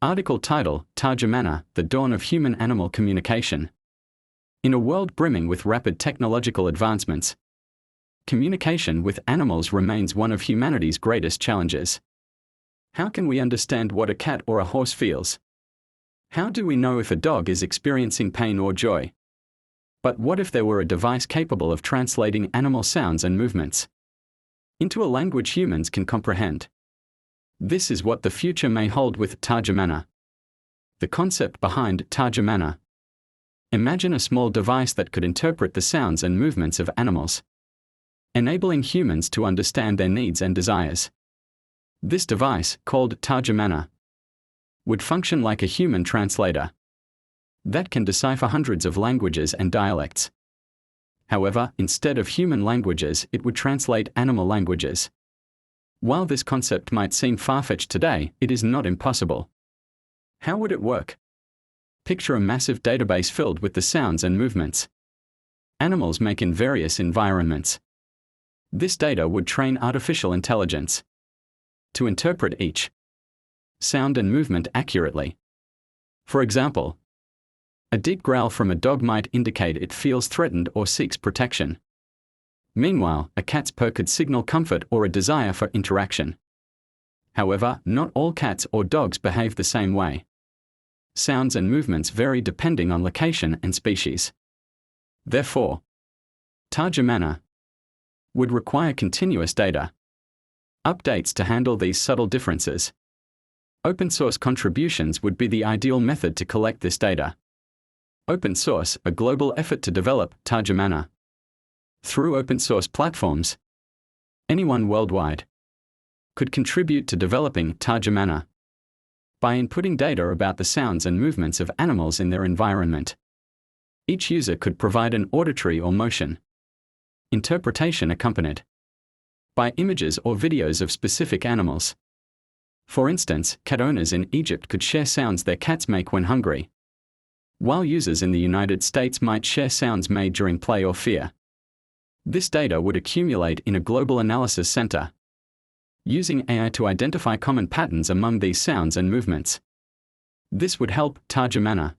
Article title: ترجمانة, The Dawn of Human-Animal Communication. In a world brimming with rapid technological advancements, communication with animals remains one of humanity's greatest challenges. How can we understand what a cat or a horse feels? How do we know if a dog is experiencing pain or joy? But what if there were a device capable of translating animal sounds and movements into a language humans can comprehend? This is what the future may hold with ترجمانة. The concept behind ترجمانة. Imagine a small device that could interpret the sounds and movements of animals, enabling humans to understand their needs and desires. This device, called ترجمانة, would function like a human translator that can decipher hundreds of languages and dialects. However, instead of human languages, it would translate animal languages. While this concept might seem far-fetched today, it is not impossible. How would it work? Picture a massive database filled with the sounds and movements animals make in various environments. This data would train artificial intelligence to interpret each sound and movement accurately. For example, a deep growl from a dog might indicate it feels threatened or seeks protection. Meanwhile, a cat's purr could signal comfort or a desire for interaction. However, not all cats or dogs behave the same way. Sounds and movements vary depending on location and species. Therefore, ترجمانة would require continuous data updates to handle these subtle differences. Open source contributions would be the ideal method to collect this data. Open source, a global effort to develop ترجمانة. Through open source platforms, anyone worldwide could contribute to developing ترجمانة by inputting data about the sounds and movements of animals in their environment. Each user could provide an auditory or motion interpretation accompanied by images or videos of specific animals. For instance, cat owners in Egypt could share sounds their cats make when hungry, while users in the United States might share sounds made during play or fear. This data would accumulate in a global analysis center, using AI to identify common patterns among these sounds and movements. This would help ترجمانة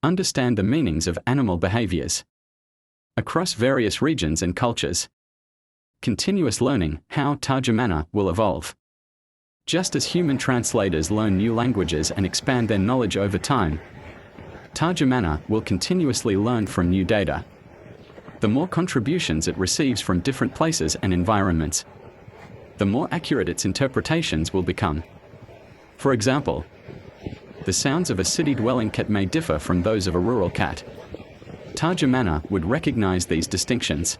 understand the meanings of animal behaviors across various regions and cultures. Continuous learning, how ترجمانة will evolve. Just as human translators learn new languages and expand their knowledge over time, ترجمانة will continuously learn from new data. The more contributions it receives from different places and environments, the more accurate its interpretations will become. For example, the sounds of a city-dwelling cat may differ from those of a rural cat. ترجمانة would recognize these distinctions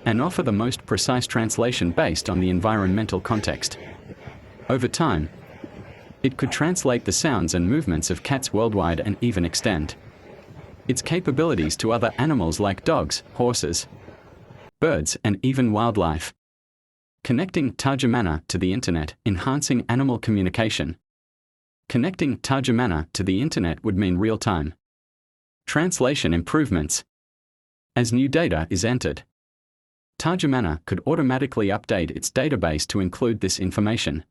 and offer the most precise translation based on the environmental context. Over time, it could translate the sounds and movements of cats worldwide and even extend its capabilities to other animals like dogs, horses, birds, and even wildlife. Connecting ترجمانة to the internet, enhancing animal communication. Connecting ترجمانة to the internet would mean real-time translation improvements. As new data is entered, ترجمانة could automatically update its database to include this information,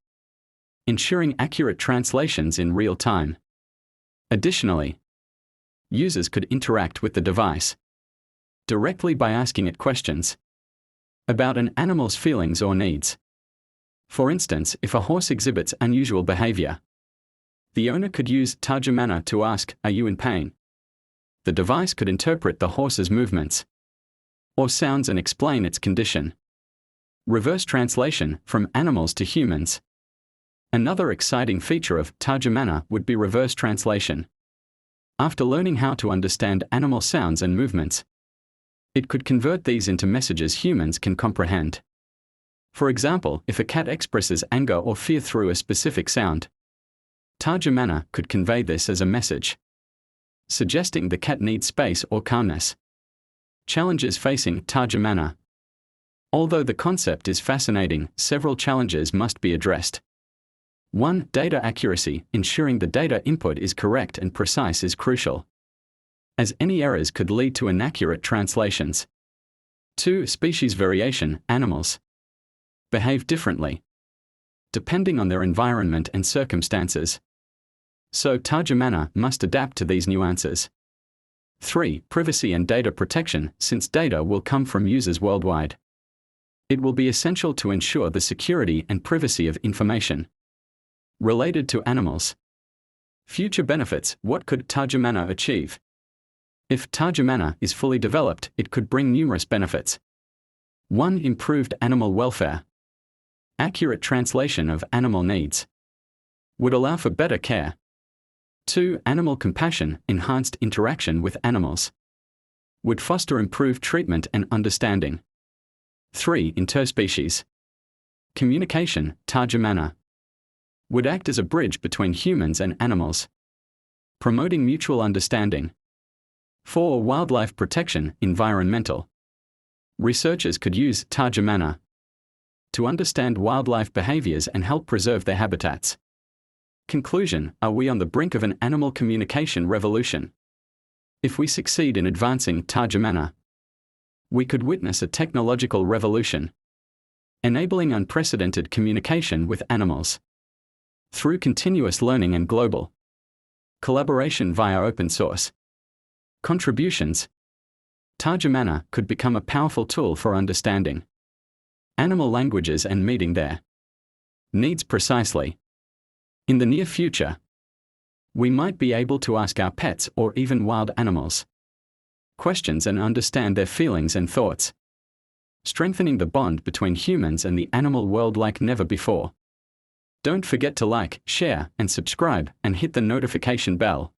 ensuring accurate translations in real time. Additionally, users could interact with the device directly by asking it questions about an animal's feelings or needs. For instance, if a horse exhibits unusual behavior, the owner could use ترجمانة to ask, "Are you in pain?" The device could interpret the horse's movements or sounds and explain its condition. Reverse translation, from animals to humans. Another exciting feature of ترجمانة would be reverse translation. After learning how to understand animal sounds and movements, it could convert these into messages humans can comprehend. For example, if a cat expresses anger or fear through a specific sound, ترجمانة could convey this as a message, suggesting the cat needs space or calmness. Challenges facing ترجمانة. Although the concept is fascinating, several challenges must be addressed. 1. Data accuracy. Ensuring the data input is correct and precise is crucial, as any errors could lead to inaccurate translations. 2. Species variation. Animals behave differently depending on their environment and circumstances. So ترجمانة must adapt to these nuances. 3. Privacy and data protection, since data will come from users worldwide. It will be essential to ensure the security and privacy of information related to animals. Future benefits. What could ترجمانة achieve? If ترجمانة is fully developed, it could bring numerous benefits. 1. Improved animal welfare. Accurate translation of animal needs would allow for better care. 2. Animal compassion. Enhanced interaction with animals would foster improved treatment and understanding. 3. Interspecies communication. ترجمانة would act as a bridge between humans and animals, promoting mutual understanding. 4. Wildlife protection. Environmental researchers could use ترجمانة to understand wildlife behaviors and help preserve their habitats. Conclusion. Are we on the brink of an animal communication revolution? If we succeed in advancing ترجمانة, we could witness a technological revolution, enabling unprecedented communication with animals through continuous learning and global collaboration via open source contributions. ترجمانة could become a powerful tool for understanding animal languages and meeting their needs precisely. In the near future, we might be able to ask our pets or even wild animals questions and understand their feelings and thoughts, strengthening the bond between humans and the animal world like never before. Don't forget to like, share, and subscribe, and hit the notification bell.